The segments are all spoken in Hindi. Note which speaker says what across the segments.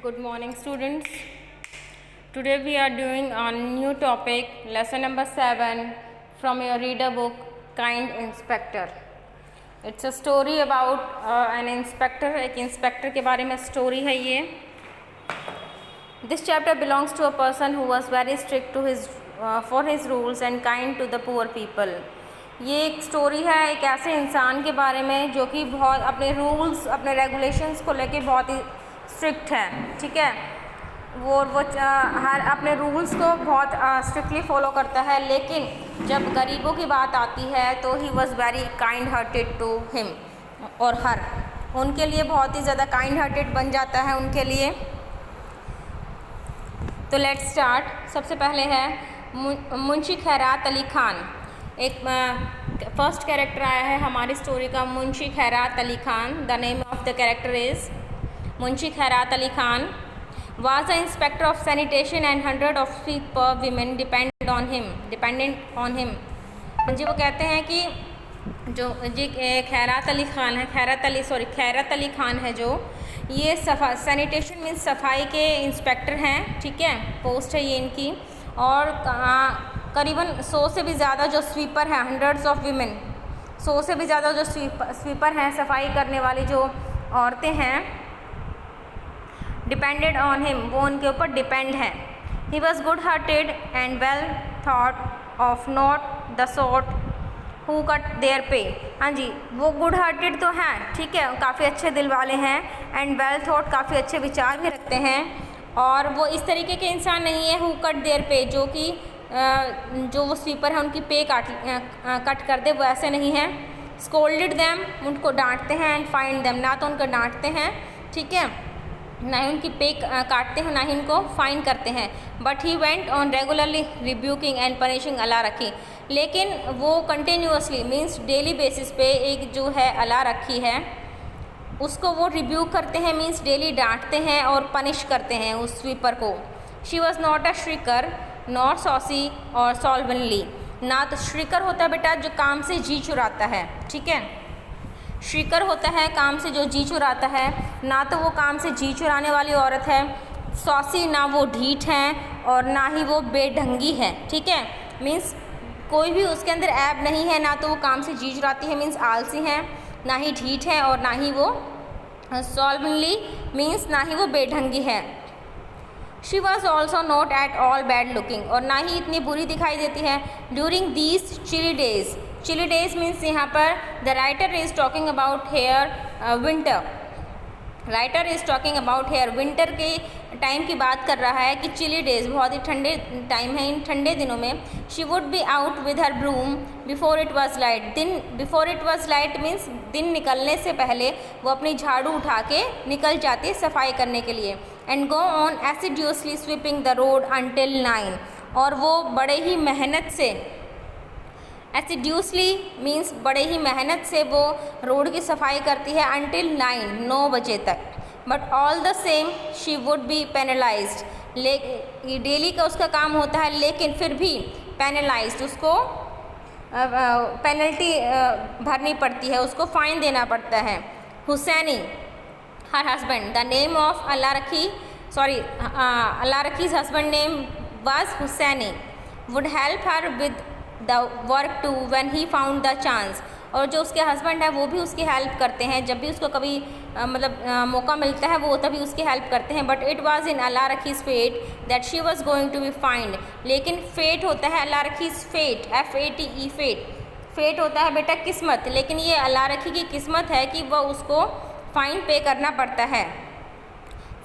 Speaker 1: Good morning, students. Today we are doing a new topic, lesson number 7 from your reader book, Kind Inspector. It's a story about an inspector. एक इंस्पेक्टर के बारे में स्टोरी है ये. This chapter belongs to a person who was very strict to for his rules and kind to the poor people. ये एक स्टोरी है एक ऐसे इंसान के बारे में जो कि बहुत अपने रूल्स अपने रेगुलेशंस को लेके बहुत ही स्ट्रिक्ट है. ठीक है, वो हर अपने रूल्स को बहुत स्ट्रिक्टली फॉलो करता है, लेकिन जब गरीबों की बात आती है तो he was very kind hearted to him और हर, उनके लिए बहुत ही ज़्यादा काइंड हार्टेड बन जाता है उनके लिए. तो लेट्स स्टार्ट. सबसे पहले है मुंशी खैरात अली खान. एक फर्स्ट कैरेक्टर आया है हमारी स्टोरी का, मुंशी खैरात Ali Khan. The name of the character is Munshi खैरात Ali Khan. was the inspector of sanitation and hundred of poor women dependent on him. जी वो कहते हैं कि जो जी खैरात अली खान है, खैरत अली खान है जो ये सैनिटेशन मीन्स सफाई के इंस्पेक्टर हैं. ठीक है, पोस्ट है ये इनकी. और करीबन 100 से भी ज़्यादा जो स्वीपर हैं, हंड्रेड्स ऑफ वीमेन, 100 से भी ज़्यादा जो स्वीपर हैं, सफाई करने वाली जो औरतें हैं, डिपेंडेड ऑन हिम, वो उनके ऊपर डिपेंड हैं. He was good hearted and well thought of not the sort who cut their पे. हाँ जी, वो गुड हार्टेड तो हैं, ठीक है, काफ़ी अच्छे दिल वाले हैं, एंड वेल थॉट काफ़ी अच्छे विचार भी रखते हैं. और वो इस तरीके के इंसान नहीं है हु कट देयर पे, जो कि जो वो स्वीपर है उनकी पे कट कर दे, वो ऐसे नहीं है. स्कोल्डेड देम, उनको डांटते हैं, एंड फाइन देम, ना तो उनको डांटते हैं, ठीक है, ना ही उनकी पे काटते हैं, ना ही उनको फाइन करते हैं. But he went on regularly rebuking and punishing Allah Rakhi. लेकिन वो कंटिन्यूसली मीन्स डेली बेसिस पे एक जो है अला रखी है उसको वो रिब्यूक करते हैं, मीन्स डेली डांटते हैं और पनिश करते हैं उस स्वीपर को. She was not a shirker not saucy और सॉल्वनली. ना तो श्रिकर होता है बेटा जो काम से जी चुराता है, ठीक है, श्रिकर होता है काम से जो जी चुराता है, ना तो वो काम से जी चुराने वाली औरत है. सॉसी, ना वो ढीठ हैं और ना ही वो बेढंगी है. ठीक है, मीन्स कोई भी उसके अंदर ऐब नहीं है. ना तो वो काम से जी चुराती है मीन्स आलसी हैं, ना ही ढीठ है, और ना ही वो सॉल्वनली मीन्स ना ही वो बेढंगी है. She was also not at all bad looking, और ना ही इतनी बुरी दिखाई देती है. During these chilly days means यहाँ पर the writer is talking about here winter. Writer is talking about here winter के टाइम की बात कर रहा है कि चिली डेज बहुत ही ठंडे टाइम है. इन ठंडे दिनों में she would be out with her broom before it was light. Before it was light means दिन निकलने से पहले वो अपनी झाड़ू उठा के निकल जाती है सफाई करने के लिए. And go on assiduously sweeping the road until 9, और वो बड़े ही मेहनत से, एसिड्यूसली मीन्स बड़े ही मेहनत से वो रोड की सफाई करती है अंटिल 9 बजे तक. But all the same she would B penalised. Daily का उसका काम होता है, लेकिन फिर भी पेनलाइज्ड, उसको पेनल्टी भरनी पड़ती है, उसको फ़ाइन देना पड़ता है. Husaini her husband, the name of Allah Rakhi's husband name was Husaini, would help her with the work too when he found the chance. और जो उसके हस्बैंड है वो भी उसकी हेल्प करते हैं, जब भी उसको कभी मौका मिलता है वो तभी उसकी हेल्प करते हैं. But it was in Allah Rakhi's fate that she was going to be fined. लेकिन फेट होता है Allah Rakhi's fate, FATE fate. Fate होता है बेटा किस्मत, लेकिन ये अल्लाह रखी की किस्मत है कि वह उसको फाइन पे करना पड़ता है.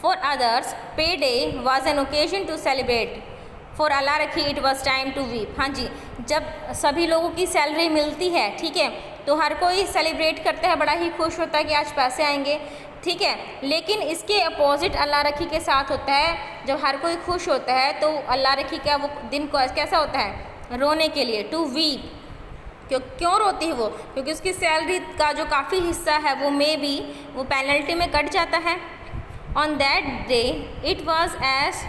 Speaker 1: For others payday was an occasion to celebrate. For Allah Rakhi it was time to weep. हाँ जी, जब सभी लोगों की सैलरी मिलती है, ठीक है, तो हर कोई सेलिब्रेट करता है, बड़ा ही खुश होता है कि आज पैसे आएंगे, ठीक है. लेकिन इसके अपोजिट अल्लाह रखी के साथ होता है, जब हर कोई खुश होता है तो अल्लाह रखी का वो दिन को कैसा होता है, रोने के लिए, टू वीप. क्यों रोती है वो? क्योंकि उसकी सैलरी का जो काफ़ी हिस्सा है वो वो पेनल्टी में कट जाता है. On that day it was as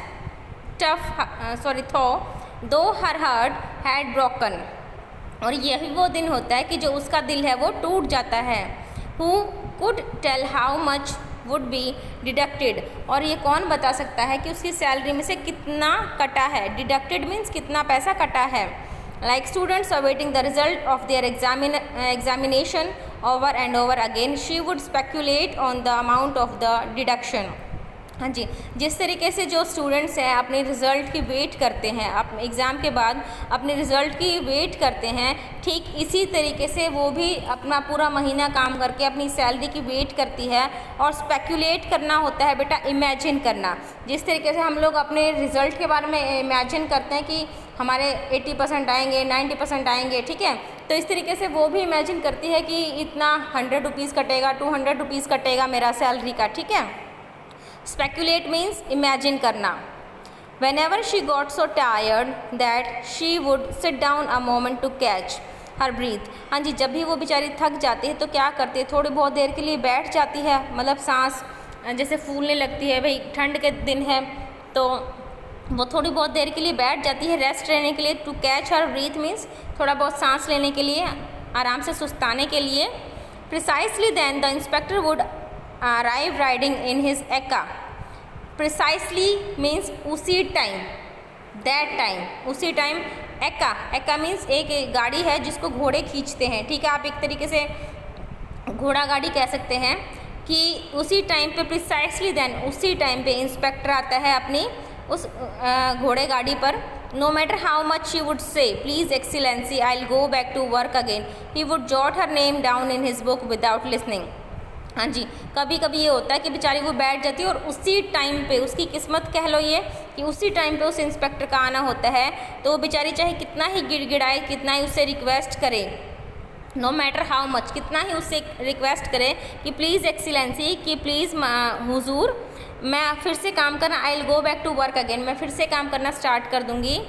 Speaker 1: though her heart had broken. और यही वो दिन होता है कि जो उसका दिल है वो टूट जाता है. Who could tell how much would be deducted, और ये कौन बता सकता है कि उसकी सैलरी में से कितना कटा है। डिडक्टेड मीन्स कितना पैसा कटा है। Like students awaiting the result of their examination over and over again, she would speculate on the amount of the deduction. हाँ जी, जिस तरीके से जो स्टूडेंट्स हैं अपने रिज़ल्ट की वेट करते हैं, आप एग्ज़ाम के बाद अपने रिज़ल्ट की वेट करते हैं, ठीक इसी तरीके से वो भी अपना पूरा महीना काम करके अपनी सैलरी की वेट करती है। और स्पेक्यूलेट करना होता है बेटा इमेजिन करना। जिस तरीके से हम लोग अपने रिज़ल्ट के बारे में इमेजिन करते हैं कि हमारे 80% आएंगे, 90% आएंगे, ठीक है, तो इस तरीके से वो भी इमेजिन करती है कि इतना 100 रुपीज़ कटेगा, 200 रुपीज़ कटेगा मेरा सैलरी का, ठीक है। Speculate means imagine करना। Whenever she got so tired that she would sit down a moment to catch her breath। हाँ जी, जब भी वो बेचारी थक जाती है तो क्या करती है, थोड़ी बहुत देर के लिए बैठ जाती है, मतलब सांस जैसे फूलने लगती है, भाई ठंड के दिन है तो वो थोड़ी बहुत देर के लिए बैठ जाती है रेस्ट लेने के लिए। To catch her breath means थोड़ा बहुत सांस लेने के लिए, आराम से सुस्ताने के लिए। Precisely then the inspector would arrive riding in his ekka. Precisely means उसी टाइम, दैट टाइम, उसी टाइम। एक्का मीन्स एक गाड़ी है जिसको घोड़े खींचते हैं, ठीक है, आप एक तरीके से घोड़ा गाड़ी कह सकते हैं। कि उसी टाइम पे प्रिसाइसली देन उसी टाइम पे इंस्पेक्टर आता है अपनी उस घोड़े गाड़ी पर। No matter how much she would say please excellency I will go back to work again, he would jot her name down in his book without listening. हाँ जी, कभी कभी ये होता है कि बेचारी वो बैठ जाती है और उसी टाइम पे उसकी किस्मत कह लो ये कि उसी टाइम पे उस इंस्पेक्टर का आना होता है, तो वो बेचारी चाहे कितना ही गिड़गिड़ाए, कितना ही उससे रिक्वेस्ट करे, नो मैटर हाउ मच, कितना ही उससे रिक्वेस्ट करे कि प्लीज़ एक्सीलेंसी, कि प्लीज़ हुजूर मैं फिर से काम करना, I will go back to work again, मैं फिर से काम करना स्टार्ट कर दूँगी,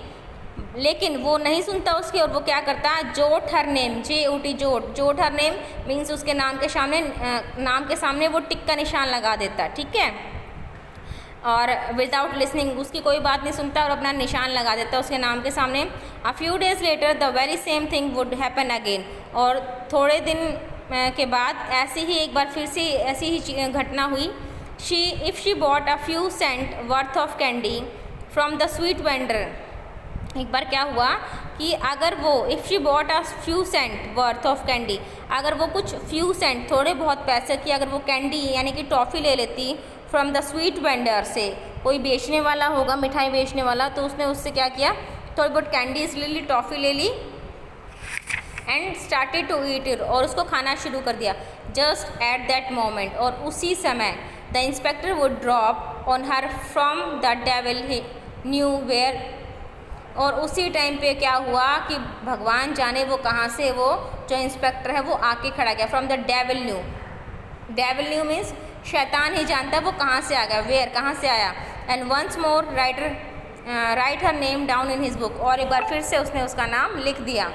Speaker 1: लेकिन वो नहीं सुनता उसकी। और वो क्या करता है, jot her name, JOT jot, jot her name means उसके नाम के सामने वो टिक का निशान लगा देता, ठीक है। और विदाउट लिसनिंग, उसकी कोई बात नहीं सुनता और अपना निशान लगा देता उसके नाम के सामने। A few days later the very same thing would happen again, और थोड़े दिन के बाद ऐसी ही एक बार फिर से ऐसी ही घटना हुई। If she bought a few cents worth of candy from the sweet vendor, एक बार क्या हुआ कि अगर वो if she bought a few cents worth of candy, अगर वो कुछ फ्यू सेंट थोड़े बहुत पैसे की अगर वो कैंडी यानी कि टॉफ़ी ले लेती फ्रॉम द स्वीट वेंडर से, कोई बेचने वाला होगा, मिठाई बेचने वाला, तो उसने उससे क्या किया, थोड़ी बहुत कैंडीज ले ली, टॉफ़ी ले ली, and started to eat it, और उसको खाना शुरू कर दिया। जस्ट एट दैट मोमेंट, और उसी समय the inspector would drop on her from the devil he knew where, और उसी टाइम पे क्या हुआ कि भगवान जाने वो कहाँ से वो जो इंस्पेक्टर है वो आके खड़ा गया। From the devil new, devil new means शैतान ही जानता है वो कहाँ से आ गया, वेयर कहाँ से आया। And once more write her name down in his book, और एक बार फिर से उसने उसका नाम लिख दिया।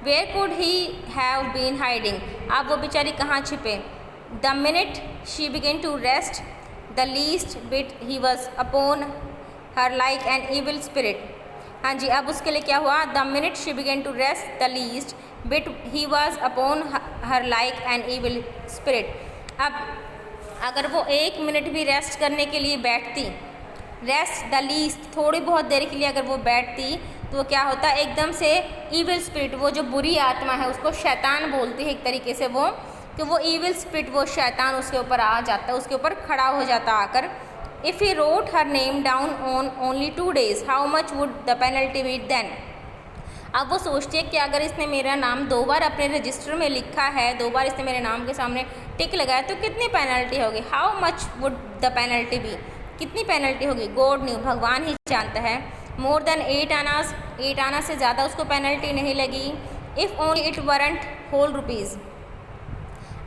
Speaker 1: Where could he have been hiding, अब वो बेचारी कहाँ छिपे। The minute she began to rest the least bit he was upon her like an evil spirit. हाँ जी, अब उसके लिए क्या हुआ, the minute she began to rest the least bit he was upon her like an evil spirit. अब अगर वो एक मिनट भी रेस्ट करने के लिए बैठती, रेस्ट द लीस्ट थोड़ी बहुत देर के लिए अगर वो बैठती, तो क्या होता, एकदम से इविल स्पिरिट, वो जो बुरी आत्मा है उसको शैतान बोलती है एक तरीके से वो, कि वो इविल स्पिरिट, वो शैतान उसके ऊपर आ जाता, उसके ऊपर खड़ा हो जाता आकर। If he wrote her name down on only 2 days, how much would the penalty be then? अब वो सोचती है कि अगर इसने मेरा नाम 2 बार अपने रजिस्टर में लिखा है, 2 बार इसने मेरे नाम के सामने टिक लगाया, तो कितनी पेनल्टी होगी। How much would the penalty be, कितनी पेनल्टी होगी। गॉड न्यू, भगवान ही जानता है। मोर देन 8 आनास, 8 आना से ज़्यादा उसको पेनल्टी नहीं लगी। If only it weren't whole rupees,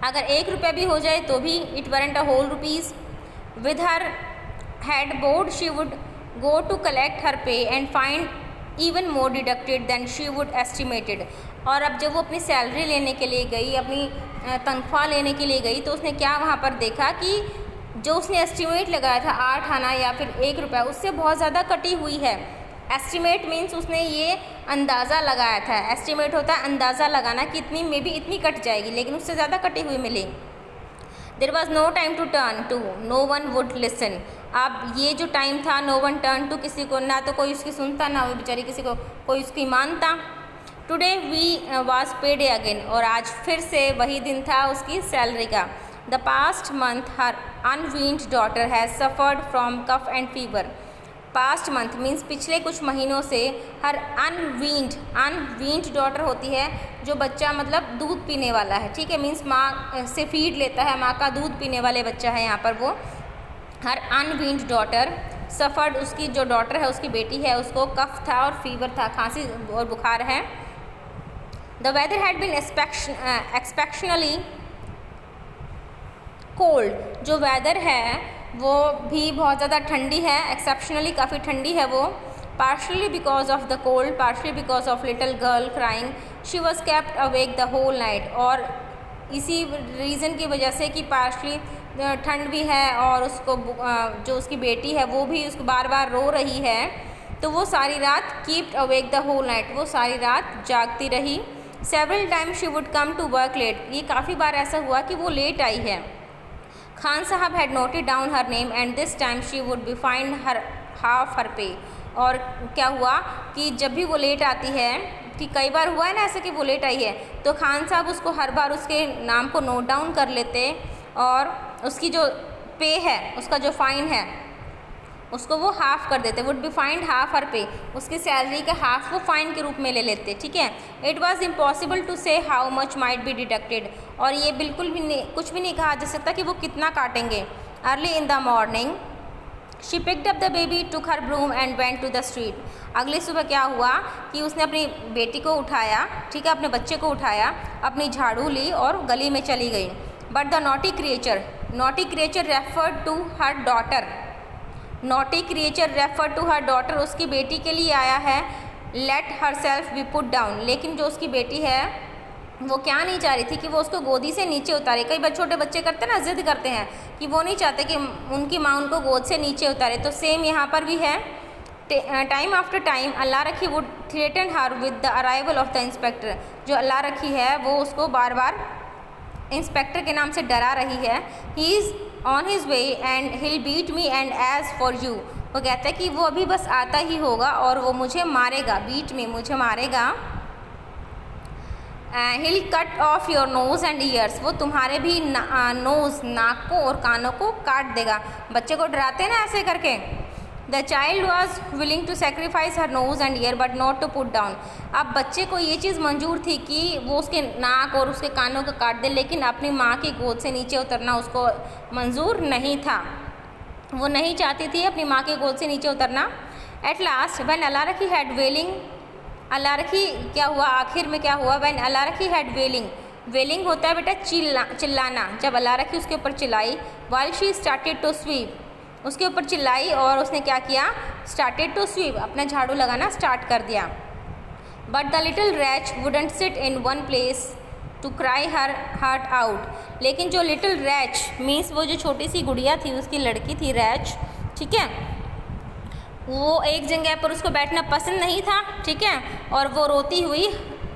Speaker 1: अगर 1 रुपया भी हो जाए तो भी it weren't a whole rupees. With her head board she would go to collect her pay and find even more deducted than she would estimated। और अब जब वो अपनी सैलरी लेने के लिए गई, अपनी तनख्वाह लेने के लिए गई, तो उसने क्या वहाँ पर देखा कि जो उसने एस्टिमेट लगाया था 8 आना या फिर 1 रुपया, उससे बहुत ज़्यादा कटी हुई है। एस्टिमेट मीन्स उसने ये अंदाज़ा लगाया था, एस्टिमेट होता है अंदाज़ा लगाना कि इतनी में भी इतनी कट जाएगी, लेकिन उससे ज़्यादा कटी हुई मिली। There was no time to turn to, no one would listen. अब ये जो टाइम था, नो वन टर्न टू, किसी को ना तो कोई उसकी सुनता, ना वो बेचारी किसी को कोई उसकी मानता। टुडे वी वाज पे डे अगेन, और आज फिर से वही दिन था उसकी सैलरी का। The past month her unweaned daughter has suffered from cough and fever. Past month means पिछले कुछ महीनों से हर अनवीन्ड डॉटर होती है जो बच्चा मतलब दूध पीने वाला है, ठीक है, मीन्स माँ से फीड लेता है, माँ का दूध पीने वाले बच्चा है यहाँ पर वो। हर अनवीन्ड डॉटर सफर्ड, उसकी जो डॉटर है उसकी बेटी है उसको कफ था और फीवर था, खांसी और बुखार है। The weather had been exceptionally cold, जो वेदर है वो भी बहुत ज़्यादा ठंडी है, एक्सेप्शनली काफ़ी ठंडी है वो। Partly because of the cold, partly because of little girl crying, she was kept awake the whole night, और इसी रीज़न की वजह से कि पार्शली ठंड भी है और उसको जो उसकी बेटी है वो भी उसको बार बार रो रही है, तो वो सारी रात kept awake the whole night, वो सारी रात जागती रही। Several time she would come to work late, ये काफ़ी बार ऐसा हुआ कि वो लेट आई है। Khan Sahab had noted down her name and this time she would be fined half her pay पे, और क्या हुआ कि जब भी वो लेट आती है, कि कई बार हुआ है ना ऐसे कि वो लेट आई है, तो खान साहब उसको हर बार उसके नाम को नोट डाउन कर लेते और उसकी जो पे है, उसका जो फ़ाइन है उसको वो हाफ़ कर देते, would be find half pay पे, उसकी सैलरी का हाफ वो फ़ाइन के रूप में ले लेते, ठीक है। इट वॉज़ इम्पॉसिबल टू से how much might be deducted, और ये बिल्कुल भी नहीं, कुछ भी नहीं कहा जा सकता कि वो कितना काटेंगे। Early in the morning she picked up the baby, took her broom and went to the street. अगली सुबह क्या हुआ कि उसने अपनी बेटी को उठाया, ठीक है, अपने बच्चे को उठाया, अपनी झाड़ू ली और गली में चली गई। But the naughty creature referred to her daughter, naughty creature refer to her daughter, उसकी बेटी के लिए आया है let herself be put down, लेकिन जो उसकी बेटी है वो क्या नहीं चाह रही थी कि वो उसको गोदी से नीचे उतारे। कई बार छोटे बच्चे करते हैं ना, जिद करते हैं कि वो नहीं चाहते कि उनकी माँ उनको गोद से नीचे उतारे, तो सेम यहाँ पर भी है। टाइम आफ्टर टाइम अल्लाह रखी would threaten her with the arrival of the inspector, जो अल्लाह रखी है वो उसको बार बार इंस्पेक्टर के नाम से डरा रही है। He is on his way and he'll beat me and as for you, वो कहता है कि वो अभी बस आता ही होगा और वो मुझे मारेगा, बीट में मुझे मारेगा। He'll cut off your nose and ears, वो तुम्हारे भी नोज़, नाक को और कानों को काट देगा। बच्चे को डराते ना ऐसे करके। The child was willing to sacrifice her nose and ear but not to put down, अब बच्चे को ये चीज़ मंजूर थी कि वो उसके नाक और उसके कानों को काट दे, लेकिन अपनी माँ की गोद से नीचे उतरना उसको मंजूर नहीं था, वो नहीं चाहती थी अपनी माँ की गोद से नीचे उतरना। एट लास्ट व्हेन अल्लाह रखी हैड वेलिंग, अल्लाह रखी क्या हुआ, आखिर में क्या हुआ, व्हेन अल्लाह रखी हैड वेलिंग, वेलिंग होता है बेटा चिल्लाना, जब अल्लाह रखी उसके ऊपर चिल्लाई। While she started to sweep, उसके ऊपर चिल्लाई और उसने क्या किया, स्टार्टेड टू स्वीप, अपना झाड़ू लगाना स्टार्ट कर दिया। But the little wretch wouldn't sit in one place to cry her heart out, लेकिन जो लिटिल रैच मीन्स वो जो छोटी सी गुड़िया थी, उसकी लड़की थी रैच, ठीक है, वो एक जगह पर उसको बैठना पसंद नहीं था, ठीक है, और वो रोती हुई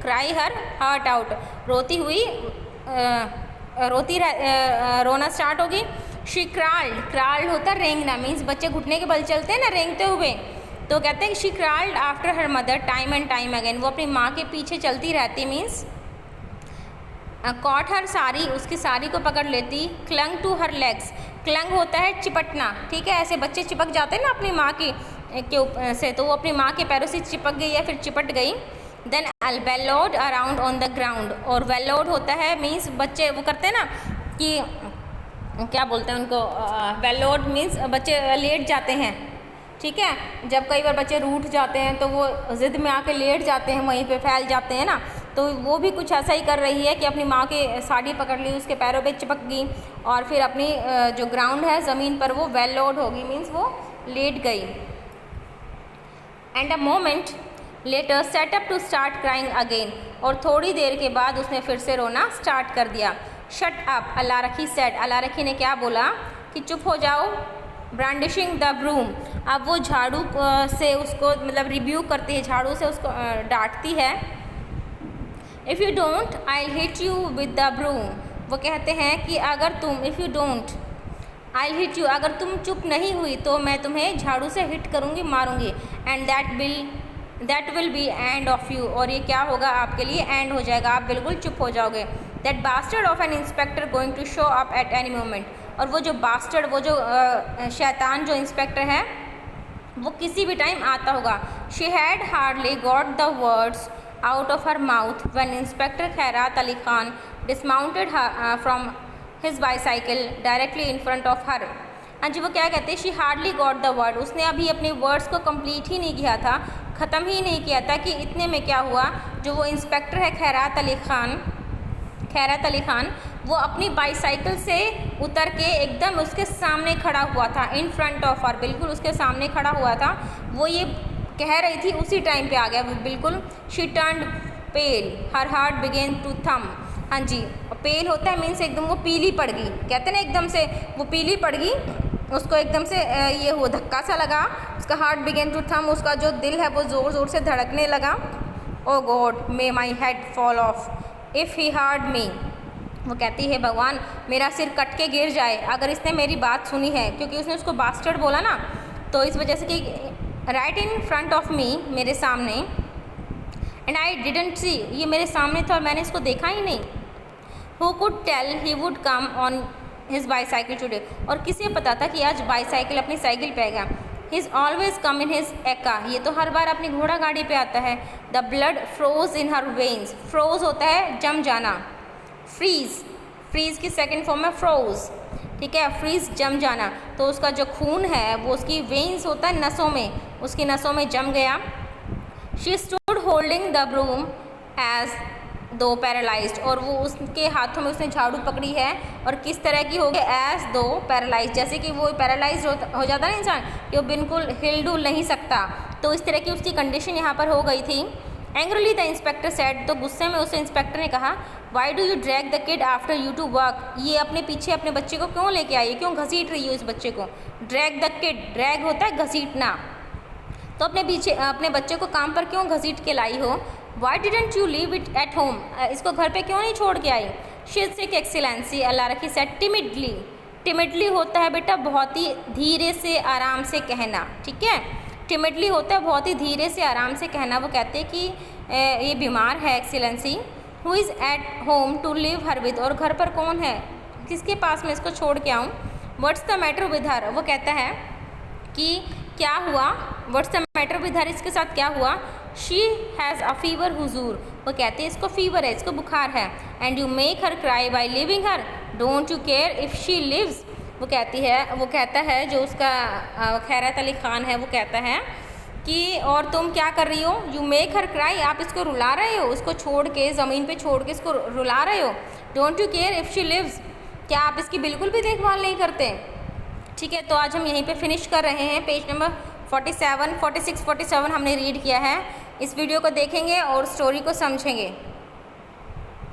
Speaker 1: क्राई हर हार्ट आउट, रोती हुई रोना स्टार्ट होगी। शी क्राल्ड होता है रेंगना, मीन्स बच्चे घुटने के बल चलते हैं ना रेंगते हुए, तो कहते हैं कि she crawled after her mother time and time again, वो अपनी माँ के पीछे चलती रहती, मीन्स कॉट हर साड़ी, उसकी साड़ी को पकड़ लेती। Clung to her legs, clung होता है चिपटना, ठीक है, ऐसे बच्चे चिपक जाते हैं ना अपनी माँ की के से, तो वो अपनी माँ के पैरों से चिपक गई या फिर चिपट गई। Then wallowed around on the ground, और वेलोड होता है मीन्स बच्चे वो करते हैं ना कि क्या बोलते हैं उनको, वेलोड मीन्स बच्चे लेट जाते हैं, ठीक है, जब कई बार बच्चे रूठ जाते हैं तो वो ज़िद में आके लेट जाते हैं, वहीं पे फैल जाते हैं ना, तो वो भी कुछ ऐसा ही कर रही है कि अपनी माँ की साड़ी पकड़ ली, उसके पैरों पे चिपक गई और फिर अपनी जो ग्राउंड है ज़मीन पर वो वेल लोड होगी, मीन्स वो लेट गई। And a moment later set up to start crying again, और थोड़ी देर के बाद उसने फिर से रोना स्टार्ट कर दिया। शट अप अल्लाह रखी सेड, अल्लाह रखी ने क्या बोला कि चुप हो जाओ। ब्रांडिशिंग द ब्रूम, अब वो झाड़ू से उसको मतलब रिव्यू करती है, झाड़ू से उसको डांटती है। If you don't I hit you with the broom, वो कहते हैं कि अगर तुम if you don't I hit you, अगर तुम चुप नहीं हुई तो मैं तुम्हें झाड़ू से हिट करूँगी, मारूंगी। And that will be end of you, और ये क्या होगा आपके लिए, एंड हो जाएगा, आप बिल्कुल चुप हो जाओगे। That bastard of an inspector going to show up at any moment, और वो जो बास्टर्ड, वो जो शैतान जो इंस्पेक्टर है वो किसी भी टाइम आता होगा। She had hardly got the words out of her mouth when inspector Khairat Ali Khan dismounted from his bicycle directly in front of her. हाँ जी, वो क्या कहते हैं, she hardly got the word, उसने अभी अपने वर्ड्स को कंप्लीट ही नहीं किया था, ख़त्म ही नहीं किया था कि इतने में क्या हुआ, जो वो इंस्पेक्टर है खैरात अली खान वो अपनी बाईसाइकिल से उतर के एकदम उसके सामने खड़ा हुआ था, इन फ्रंट ऑफ हर, बिल्कुल उसके सामने खड़ा हुआ था। वो ये कह रही थी, उसी टाइम पे आ गया वो बिल्कुल। She turned pale, her heart began to thump. हाँ जी, पेल होता है मीन्स एकदम वो पीली पड़ गई, कहते हैं ना एकदम से वो पीली पड़ गई, उसको एकदम से ये हुआ, धक्का सा लगा, उसका हार्ट बिगेन टू थम, उसका जो दिल है वो ज़ोर ज़ोर से धड़कने लगा। Oh God may my head fall off if he hard me, वो कहती है भगवान मेरा सिर कट के गिर जाए अगर इसने मेरी बात सुनी है, क्योंकि उसने उसको बास्टर्ड बोला ना, तो इस वजह से कि right in front of me, मेरे सामने, एंड आई डिडंट सी, ये मेरे सामने था और मैंने इसको देखा ही नहीं। Who could tell he would come on his bicycle today, और किसे पता था कि आज बाईसाइकिल अपनी साइकिल पे आएगा। His always come in his एका, ये तो हर बार अपनी घोड़ा गाड़ी पे आता है। The blood froze in her veins, froze होता है जम जाना, फ्रीज की सेकेंड फॉर्म है फ्रोज, ठीक है, फ्रीज जम जाना, तो उसका जो खून है वो उसकी वेन्स होता है नसों में, उसकी नसों में जम गया। She stood holding the broom as though paralysed, और वो उसके हाथों में उसने झाड़ू पकड़ी है और किस तरह की हो गई, एज दो पैरालाइज, जैसे कि वो पैरालाइज हो जाता है ना इंसान कि वो बिल्कुल हिल डुल नहीं सकता, तो इस तरह की उसकी कंडीशन यहाँ पर हो गई थी। एंग्रली द इंस्पेक्टर सेड, तो गुस्से में उस इंस्पेक्टर ने कहा, why do you drag the kid after you to work, ये अपने पीछे अपने बच्चे को क्यों लेके आई है, क्यों घसीट रही हो इस बच्चे को। ड्रैग द किड, ड्रैग होता है घसीटना, तो अपने बच्चे को काम पर क्यों घसीट के लाई हो। Why didn't you leave it at home, इसको घर पे क्यों नहीं छोड़ के आई। शी सिक एक्सीलेंसी, अल्लाह रखी सेड टिमिडली, टिमिडली होता है बेटा बहुत ही धीरे से आराम से कहना, ठीक है, टिमिडली होता है बहुत ही धीरे से आराम से कहना। वो कहते हैं कि ये बीमार है excellency. Who is at home to leave her with, और घर पर कौन है, किसके पास मैं इसको छोड़ के आऊँ। What's the matter with her, वो कहता है कि क्या हुआ, what's the matter with her, इसके साथ क्या हुआ। शी हैज़ अ फीवर हुजूर, वो कहते हैं इसको फीवर है, इसको बुखार है। And you make her cry by leaving her, don't you care if she lives, वो कहता है जो उसका खैरात अली खान है, वो कहता है कि और तुम क्या कर रही हो, यू मेक हर क्राई, आप इसको रुला रहे हो, उसको छोड़ के ज़मीन पे छोड़ के इसको रुला रहे हो। Don't you care if she lives, क्या आप इसकी बिल्कुल भी देखभाल नहीं करते। ठीक है, तो आज हम यहीं पे फिनिश कर रहे हैं। पेज नंबर 47, 46, 47 हमने रीड किया है। इस वीडियो को देखेंगे और स्टोरी को समझेंगे।